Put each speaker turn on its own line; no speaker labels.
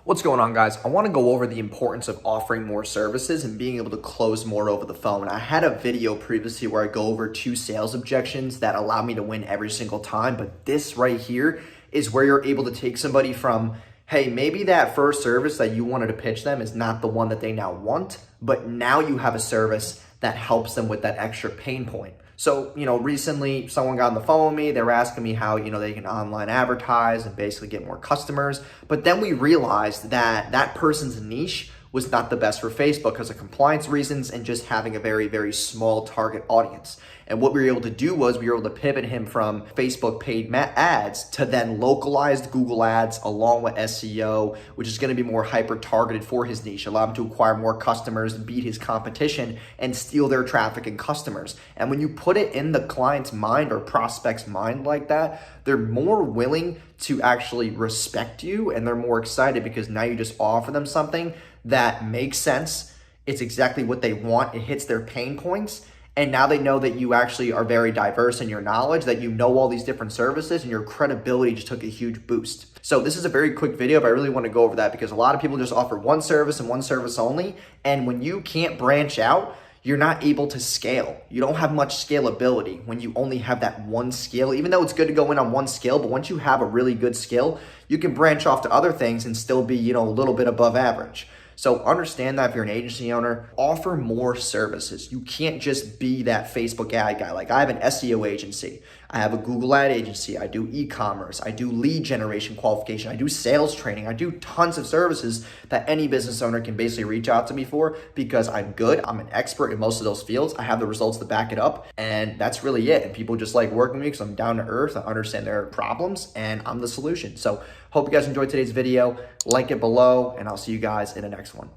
What's going on, guys? I want to go over the importance of offering more services and being able to close more over the phone. I had a video previously where I go over 2 sales objections that allow me to win every single time, but this right here is where you're able to take somebody from, hey, maybe that first service that you wanted to pitch them is not the one that they now want, but now you have a service that helps them with that extra pain point. So, recently someone got on the phone with me. They were asking me how, they can online advertise and basically get more customers. But then we realized that that person's niche was not the best for Facebook because of compliance reasons and just having a very, very small target audience. And what we were able to do was we were able to pivot him from Facebook paid ads to then localized Google ads along with SEO, which is going to be more hyper targeted for his niche, allow him to acquire more customers, beat his competition, and steal their traffic and customers. And when you put it in the client's mind or prospect's mind like that, they're more willing to actually respect you, and they're more excited because now you just offer them something that makes sense. It's exactly what they want. It hits their pain points. And now they know that you actually are very diverse in your knowledge, that you know all these different services, and your credibility just took a huge boost. So this is a very quick video, but I really want to go over that because a lot of people just offer one service and one service only. And when you can't branch out, you're not able to scale. You don't have much scalability when you only have that one skill, even though it's good to go in on one skill, but once you have a really good skill, you can branch off to other things and still be, a little bit above average. So understand that if you're an agency owner, offer more services. You can't just be that Facebook ad guy. Like I have an SEO agency. I have a Google ad agency. I do e-commerce. I do lead generation qualification. I do sales training. I do tons of services that any business owner can basically reach out to me for because I'm good. I'm an expert in most of those fields. I have the results to back it up. And that's really it. And people just like working with me because I'm down to earth. I understand their problems and I'm the solution. So hope you guys enjoyed today's video. Like it below and I'll see you guys in the next one.